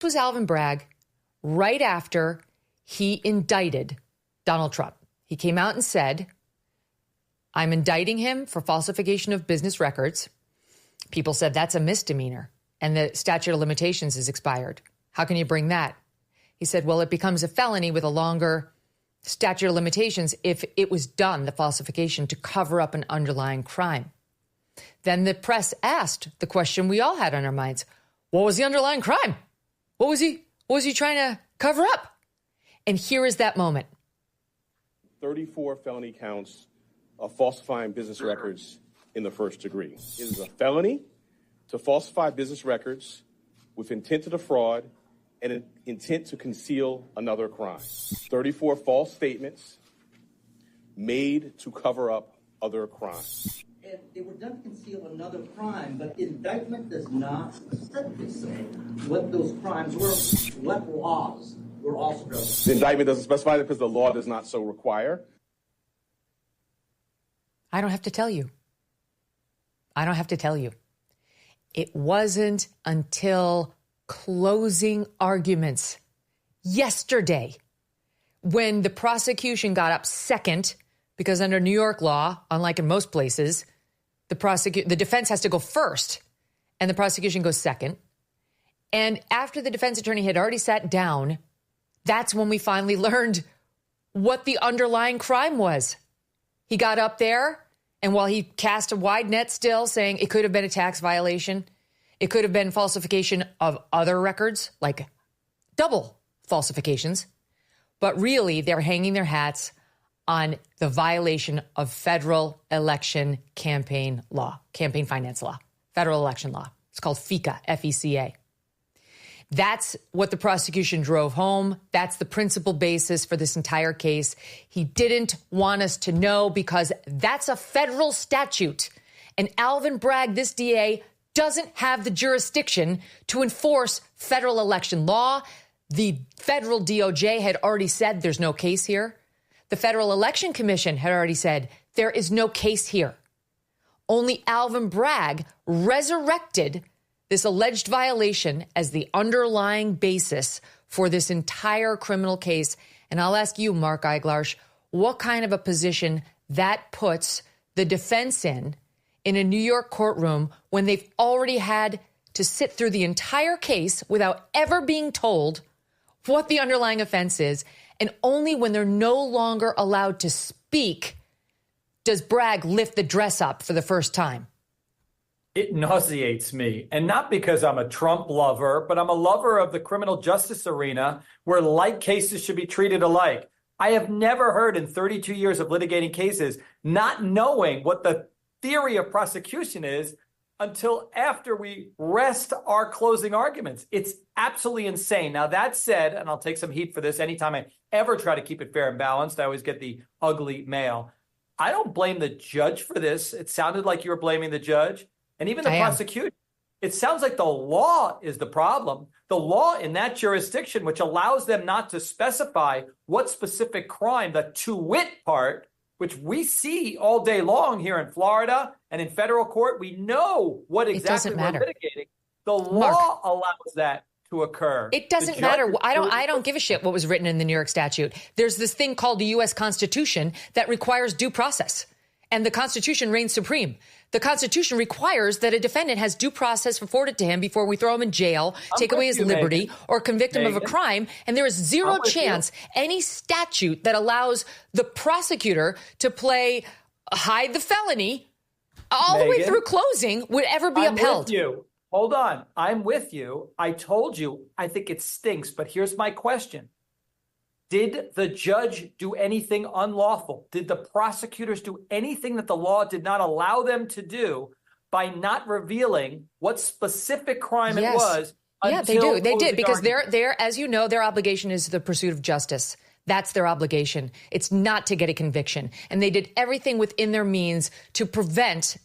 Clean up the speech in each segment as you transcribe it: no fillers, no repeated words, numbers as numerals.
was Alvin Bragg right after he indicted Donald Trump. He came out and said, I'm indicting him for falsification of business records. People said that's a misdemeanor and the statute of limitations is expired. How can you bring that? He said, well, it becomes a felony with a longer statute of limitations if it was done, the falsification, to cover up an underlying crime. Then the press asked the question we all had on our minds. What was the underlying crime? What was he trying to cover up? And here is that moment. 34 felony counts of falsifying business records in the first degree. It is a felony to falsify business records with intent to defraud and an intent to conceal another crime. 34 false statements made to cover up other crimes. And they were done to conceal another crime, but the indictment does not specifically say what those crimes were, what laws were also broken. The indictment doesn't specify that because the law does not so require. I don't have to tell you. It wasn't until closing arguments yesterday when the prosecution got up second, because under New York law, unlike in most places, the defense has to go first and the prosecution goes second. And after the defense attorney had already sat down, that's when we finally learned what the underlying crime was. He got up there, and while he cast a wide net still, saying it could have been a tax violation, it could have been falsification of other records, like double falsifications, but really they're hanging their hats on the violation of federal election campaign finance law, federal election law. It's called FECA, F-E-C-A. That's what the prosecution drove home. That's the principal basis for this entire case. He didn't want us to know because that's a federal statute. And Alvin Bragg, this DA, doesn't have the jurisdiction to enforce federal election law. The federal DOJ had already said there's no case here. The Federal Election Commission had already said there is no case here. Only Alvin Bragg resurrected this alleged violation as the underlying basis for this entire criminal case. And I'll ask you, Mark Eiglarsh, what kind of a position that puts the defense in a New York courtroom when they've already had to sit through the entire case without ever being told what the underlying offense is, and only when they're no longer allowed to speak does Bragg lift the dress up for the first time. It nauseates me, and not because I'm a Trump lover, but I'm a lover of the criminal justice arena where like cases should be treated alike. I have never heard in 32 years of litigating cases, not knowing what the theory of prosecution is until after we rest our closing arguments. It's absolutely insane. Now, that said, and I'll take some heat for this anytime I ever try to keep it fair and balanced, I always get the ugly mail. I don't blame the judge for this. It sounded like you were blaming the judge. And even the prosecution, it sounds like the law is the problem. The law in that jurisdiction, which allows them not to specify what specific crime, the to-wit part, which we see all day long here in Florida and in federal court, we know what exactly we're litigating. The law allows that to occur. It doesn't matter. I don't give a shit what was written in the New York statute. There's this thing called the U.S. Constitution that requires due process. And the Constitution reigns supreme. The Constitution requires that a defendant has due process afforded to him before we throw him in jail, take away his liberty, or convict him of a crime. And there is zero chance any statute that allows the prosecutor to play hide the felony all the way through closing would ever be upheld. With you. Hold on. I'm with you. I told you I think it stinks. But here's my question. Did the judge do anything unlawful? Did the prosecutors do anything that the law did not allow them to do by not revealing what specific crime it was? Yeah, they do. They did, because they're, as you know, their obligation is the pursuit of justice. That's their obligation. It's not to get a conviction. And they did everything within their means to prevent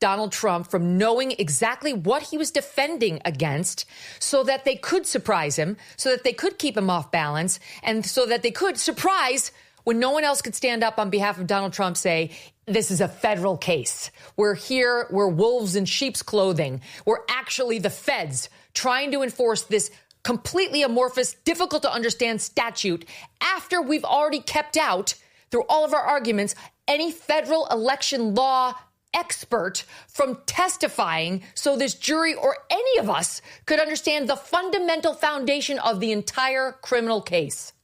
Donald Trump, from knowing exactly what he was defending against so that they could surprise him, so that they could keep him off balance, and so that they could surprise when no one else could stand up on behalf of Donald Trump, say, this is a federal case. We're here, we're wolves in sheep's clothing. We're actually the feds trying to enforce this completely amorphous, difficult to understand statute after we've already kept out, through all of our arguments, any federal election law expert from testifying so this jury or any of us could understand the fundamental foundation of the entire criminal case.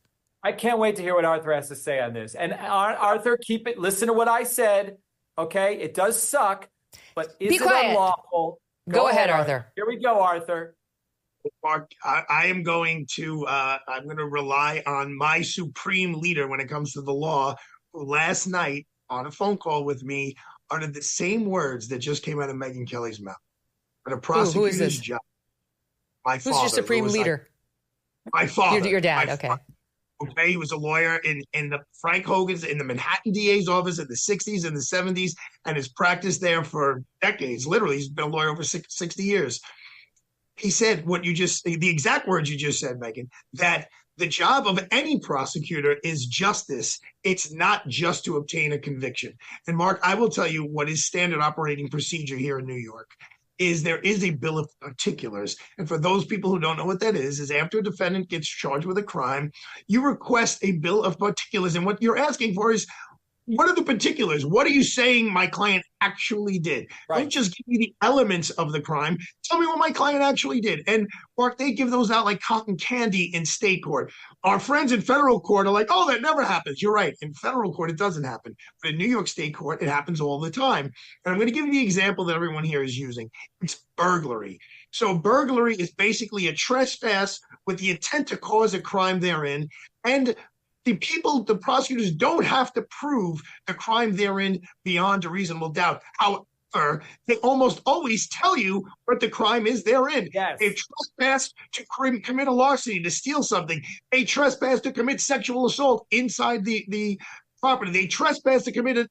I can't wait to hear what Arthur has to say on this. And Arthur, listen to what I said. Okay, it does suck, but is it unlawful? Go ahead, Arthur. Here we go, Arthur. Mark, I'm going to rely on my supreme leader when it comes to the law, who last night on a phone call with me uttered the same words that just came out of Megyn Kelly's mouth. But a prosecutor's job. My father. Who's your supreme leader? My father. Your dad, okay. Okay, he was a lawyer in the Frank Hogan's, in the Manhattan DA's office in the 60s and the 70s, and has practiced there for decades. Literally, he's been a lawyer over 60 years. He said the exact words you just said, Megyn, that the job of any prosecutor is justice. It's not just to obtain a conviction. And Mark, I will tell you what is standard operating procedure here in New York is there is a bill of particulars. And for those people who don't know what that is after a defendant gets charged with a crime, you request a bill of particulars. And what you're asking for is, what are the particulars? What are you saying my client actually did? Right. Don't just give me the elements of the crime. Tell me what my client actually did. And Mark, they give those out like cotton candy in state court. Our friends in federal court are like, oh, that never happens. You're right. In federal court, it doesn't happen. But in New York State court, it happens all the time. And I'm going to give you the example that everyone here is using. It's burglary. So burglary is basically a trespass with the intent to cause a crime therein. And the prosecutors don't have to prove the crime therein beyond a reasonable doubt. However, they almost always tell you what the crime is therein. Yes. They trespass to commit a larceny, to steal something. They trespass to commit sexual assault inside the property. They trespass to commit a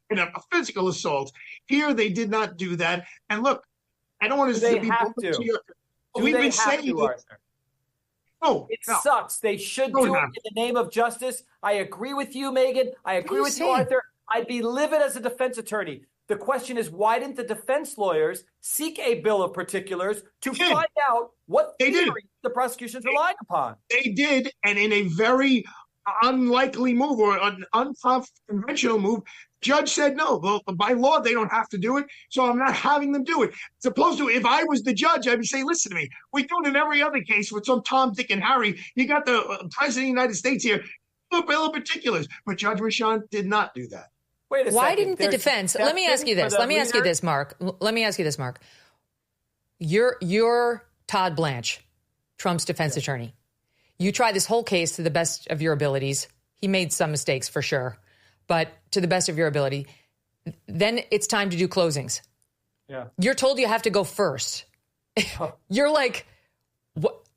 physical assault. Here, they did not do that. And look, I don't want to say people we've been saying Arthur? No, it sucks. They should do it in the name of justice. I agree with you, Megyn. I agree with you, Arthur. I'd be livid as a defense attorney. The question is, why didn't the defense lawyers seek a bill of particulars to find out what theory the prosecution's relying upon? They did, and in a very unlikely move or an unconventional move, judge said no. Well, by law, they don't have to do it, so I'm not having them do it. As opposed to, if I was the judge, I would say, listen to me. We do it in every other case with some Tom, Dick, and Harry. You got the president of the United States here. A bill of particulars. But Judge Rashad did not do that. Wait a second. Why didn't the defense? Let me ask you this. Let me ask you this, Mark. Let me ask you this, Mark. You're Todd Blanche, Trump's defense attorney. You tried this whole case to the best of your abilities. He made some mistakes for sure, but to the best of your ability. Then it's time to do closings. Yeah. You're told you have to go first. You're like,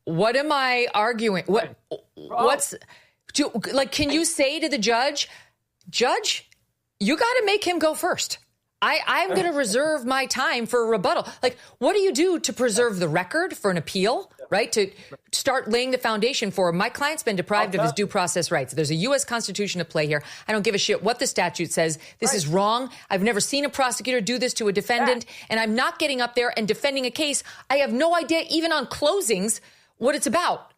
what am I arguing? Can you say to the judge, you got to make him go first. I'm going to reserve my time for a rebuttal. Like, what do you do to preserve the record for an appeal, right? To start laying the foundation for my client's been deprived of his due process rights. There's a U.S. Constitution at play here. I don't give a shit what the statute says. This is wrong. I've never seen a prosecutor do this to a defendant, and I'm not getting up there and defending a case. I have no idea, even on closings, what it's about.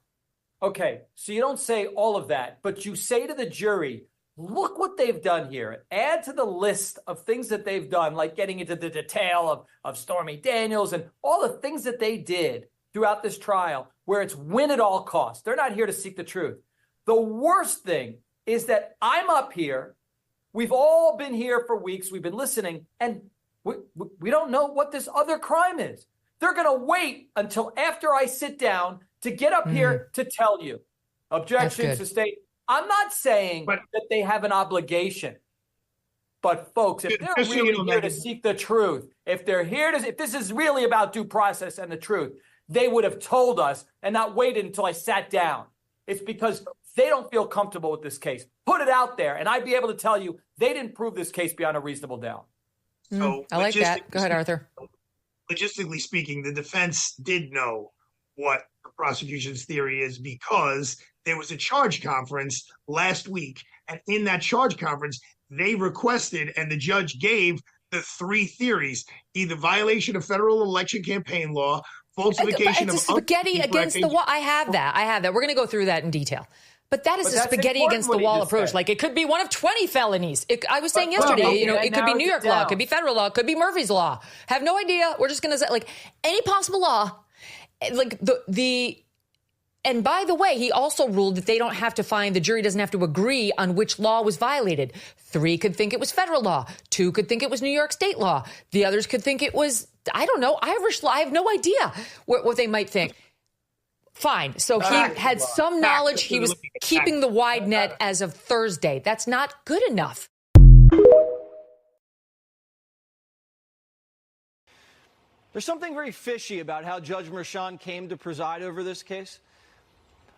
Okay, so you don't say all of that, but you say to the jury, look what they've done here. Add to the list of things that they've done, like getting into the detail of Stormy Daniels and all the things that they did throughout this trial, where it's win at all costs. They're not here to seek the truth. The worst thing is that I'm up here. We've all been here for weeks. We've been listening, and we don't know what this other crime is. They're going to wait until after I sit down to get up here to tell you. Objection to state. I'm not saying that they have an obligation, but folks, if they're really here to seek the truth, if this is really about due process and the truth, they would have told us and not waited until I sat down. It's because they don't feel comfortable with this case. Put it out there, and I'd be able to tell you they didn't prove this case beyond a reasonable doubt. So I like that. Go ahead, Arthur. Logistically speaking, the defense did know what the prosecution's theory is, because there was a charge conference last week. And in that charge conference, they requested and the judge gave the three theories: either violation of federal election campaign law, falsification it's of a spaghetti against the wall. I have that. We're going to go through that in detail. But that is a spaghetti against the wall approach. Said. Like, it could be one of 20 felonies. I was saying yesterday, it could be New York law, it could be federal law, it could be Murphy's law. Have no idea. We're just going to say, like, any possible law. Like, and by the way, he also ruled that the jury doesn't have to agree on which law was violated. 3 could think it was federal law. 2 could think it was New York state law. The others could think it was, I don't know, Irish law. I have no idea what they might think. Fine. So he had some knowledge. He was keeping the wide net as of Thursday. That's not good enough. There's something very fishy about how Judge Merchan came to preside over this case.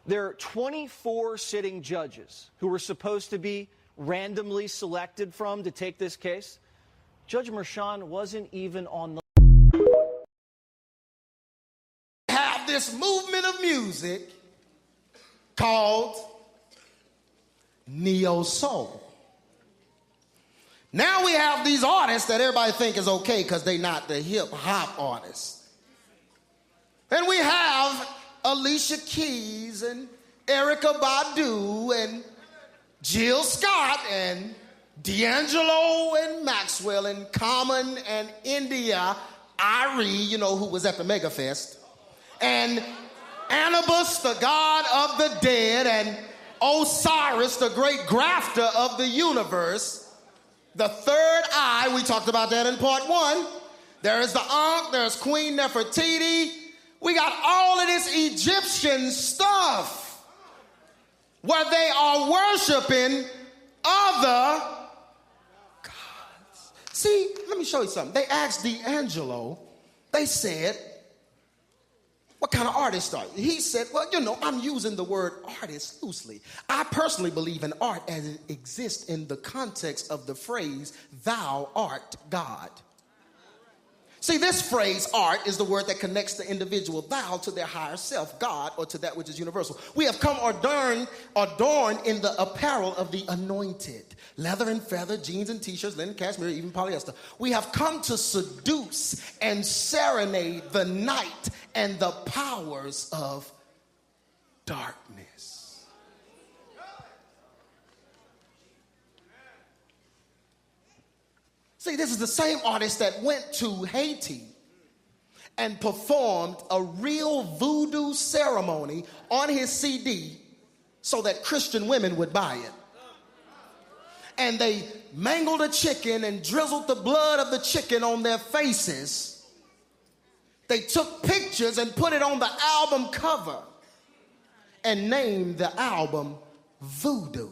There are 24 sitting judges who were supposed to be randomly selected from to take this case. Judge Merchan wasn't even on the have this movement of music called neo soul. Now we have these artists that everybody think is okay because they're not the hip hop artists. And we have Alicia Keys and Erykah Badu and Jill Scott and D'Angelo and Maxwell and Common and India Ari, who was at the Mega Fest, and Anubis, the god of the dead, and Osiris, the great grafter of the universe. The third eye, we talked about that in part 1. There is the Ankh, there's Queen Nefertiti. We got all of this Egyptian stuff where they are worshiping other gods. See, let me show you something. They asked D'Angelo, they said, what kind of artist are you? He said, well, I'm using the word artist loosely. I personally believe in art as it exists in the context of the phrase, thou art God. See, this phrase, art, is the word that connects the individual thou to their higher self, God, or to that which is universal. We have come adorned in the apparel of the anointed. Leather and feather, jeans and t-shirts, linen, cashmere, even polyester. We have come to seduce and serenade the night and the powers of darkness. See, this is the same artist that went to Haiti and performed a real voodoo ceremony on his CD so that Christian women would buy it. And they mangled a chicken and drizzled the blood of the chicken on their faces. They took pictures and put it on the album cover and named the album Voodoo.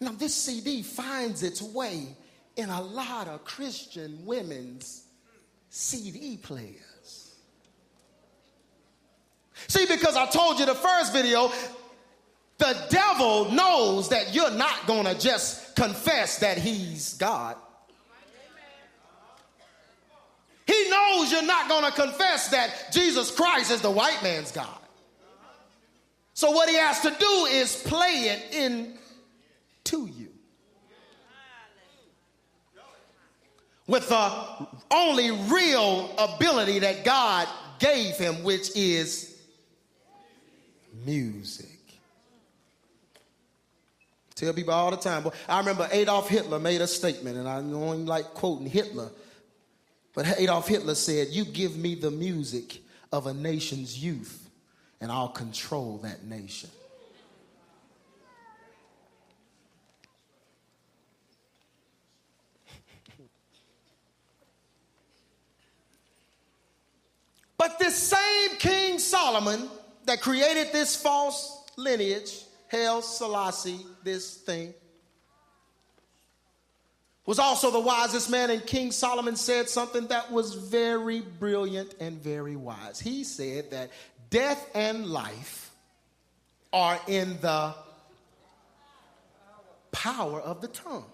Now, this CD finds its way in a lot of Christian women's CD players. See, because I told you the first video, the devil knows that you're not going to just confess that he's God. He knows you're not going to confess that Jesus Christ is the white man's God. So what he has to do is play it into you with the only real ability that God gave him, which is music. Tell people all the time. But I remember Adolf Hitler made a statement, and I don't like quoting Hitler, but Adolf Hitler said, "You give me the music of a nation's youth, and I'll control that nation." But this same King Solomon that created this false lineage, Haile Selassie, this thing, was also the wisest man, and King Solomon said something that was very brilliant and very wise. He said that death and life are in the power of the tongue.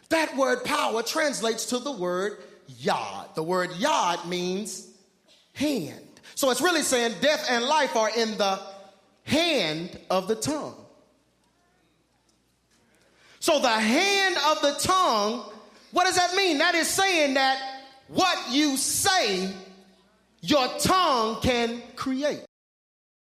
That word power translates to the word yod. The word yod means hand. So it's really saying death and life are in the hand of the tongue. So the hand of the tongue, what does that mean? That is saying that what you say, your tongue can create.